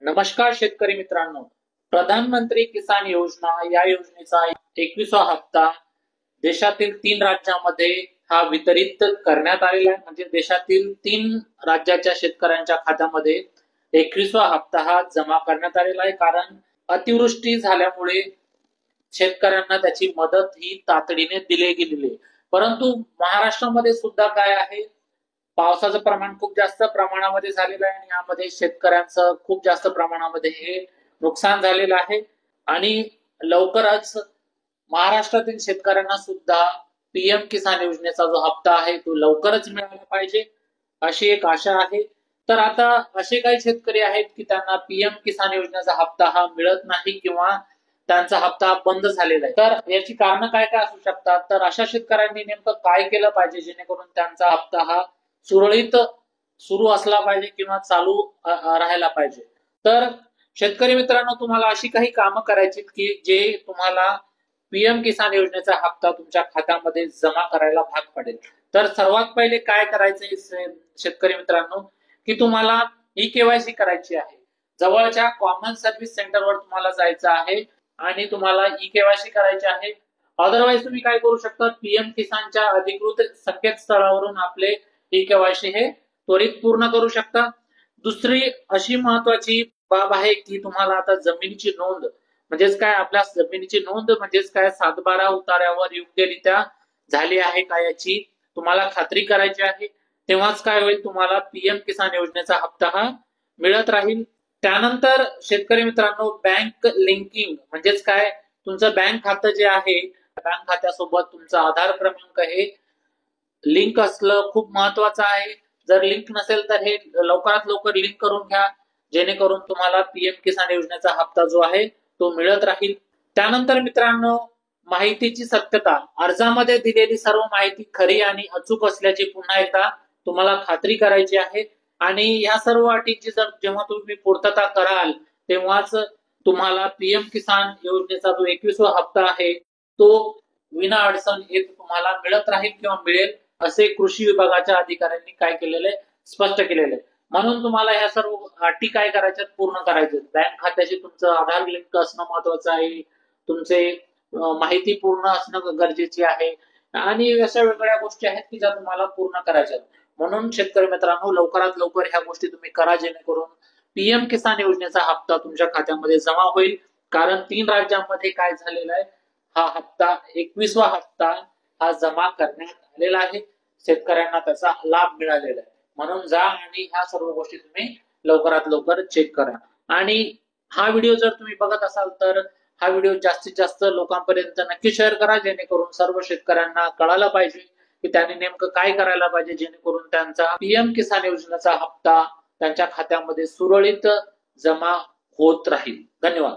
नमस्कार शेतकरी मित्रांनो, प्रधानमंत्री किसान योजना या योजनेचा 21वा हप्ता देशातील 3 राज्यांमध्ये हा वितरित करण्यात आलेला आहे. म्हणजे देशातील 3 राज्याच्या शेतकऱ्यांच्या खात्यामध्ये 21वा हप्ता हा जमा करण्यात आलेला आहे. कारण अतिवृष्टी झाल्यामुळे शेतकऱ्यांना त्याची मदत ही तातडीने दिली गेलेली आहे. परंतु महाराष्ट्रामध्ये सुद्धा काय आहे, पावसाचं प्रमाण खूप जास्त प्रमाणामध्ये झालेलं आहे आणि यामध्ये शेतकऱ्यांचं खूप जास्त प्रमाणामध्ये हे नुकसान झालेलं आहे. आणि लवकरच महाराष्ट्रातील शेतकऱ्यांना सुद्धा पीएम किसान योजनेचा जो हप्ता आहे तो लवकरच मिळाला पाहिजे अशी एक आशा आहे. तर आता असे काही शेतकरी आहेत की त्यांना पीएम किसान योजनेचा हप्ता हा मिळत नाही किंवा त्यांचा हप्ता बंद झालेला आहे. तर याची कारण काय काय असू शकतात, तर अशा शेतकऱ्यांनी नेमकं काय केलं पाहिजे जेणेकरून त्यांचा हप्ता हा सुरळीत सुरू असला पाहिजे किंवा चालू राहायला पाहिजे. तर शेतकरी मित्रांनो, तुम्हाला अशी काही कामं करायची की जे तुम्हाला पीएम किसान योजनेचा हप्ता तुमच्या खात्यामध्ये जमा करायला भाग पडेल. तर सर्वात पहिले काय करायचंय शेतकरी मित्रांनो, की तुम्हाला ई केवायसी करायची आहे. जवळच्या कॉमन सर्व्हिस सेंटरवर तुम्हाला जायचं आहे आणि तुम्हाला ई केवायसी करायची आहे. अदरवाईज तुम्ही काय करू शकता, पीएम किसानच्या अधिकृत संकेतस्थळावरून आपले ई केवायसी हे त्वरित पूर्ण करू शकता. दुसरी अशी महत्वाची बाब आहे की तुम्हाला आता जमिनीची नोंद म्हणजेच काय, आपल्या जमिनीची नोंद म्हणजेच काय, 7/12 उतार्यावर योग्यरित्या झाली आहे का याची तुम्हाला खात्री करायची आहे. तेव्हाच काय होईल, तुम्हाला पीएम किसान योजनेचा हप्ता हा मिळत राहील. त्यानंतर शेतकरी मित्रांनो, बँक लिंकिंग म्हणजेच काय, तुमचं बँक खातं जे आहे, बँक खात्यासोबत तुमचा आधार क्रमांक हे लिंक असलं खूप महत्वाचं आहे. जर लिंक नसेल तर हे लवकरात लवकर लिंक करून घ्या, जेणेकरून तुम्हाला पीएम किसान योजनेचा हप्ता जो आहे तो मिळत राहील. त्यानंतर मित्रांनो, माहितीची सत्यता, अर्जामध्ये दिलेली सर्व माहिती खरी आणि अचूक असल्याची पुन्हा एकदा तुम्हाला खात्री करायची आहे. आणि या सर्व अटीची जर जेव्हा तुम्ही पूर्तता कराल तेव्हाच तुम्हाला पीएम किसान योजनेचा जो 21वा हप्ता आहे तो विना अडचण हे तुम्हाला मिळत राहील किंवा मिळेल असे कृषी विभागाच्या अधिकाऱ्यांनी काय केलेले, स्पष्ट केलेले. म्हणून तुम्हाला ह्या सर्व अटी काय करायच्यात, पूर्ण करायचे. बँक खात्याशी तुमचं आधार लिंक असणं महत्वाचं आहे, तुमचे माहिती पूर्ण असणं गरजेची आहे आणि अशा वेगवेगळ्या गोष्टी आहेत की ज्या तुम्हाला पूर्ण करायच्या. म्हणून शेतकरी मित्रांनो, लवकरात लवकर ह्या गोष्टी तुम्ही करा जेणेकरून पीएम किसान योजनेचा हप्ता तुमच्या खात्यामध्ये जमा होईल. कारण 3 राज्यांमध्ये काय झालेलं आहे, हा हप्ता 21वा हप्ता हा जमा करण्यात आलेला आहे. शेतकऱ्यांना त्याचा लाभ मिळालेला आहे. म्हणून जा आणि ह्या सर्व गोष्टी तुम्ही लवकरात लवकर चेक करा. आणि हा व्हिडिओ जर तुम्ही बघत असाल तर हा व्हिडिओ जास्तीत जास्त लोकांपर्यंत नक्की शेअर करा, जेणेकरून सर्व शेतकऱ्यांना कळायला पाहिजे की त्यांनी नेमकं काय करायला पाहिजे जेणेकरून त्यांचा पीएम किसान योजनेचा हप्ता त्यांच्या खात्यामध्ये सुरळीत जमा होत राहील. धन्यवाद.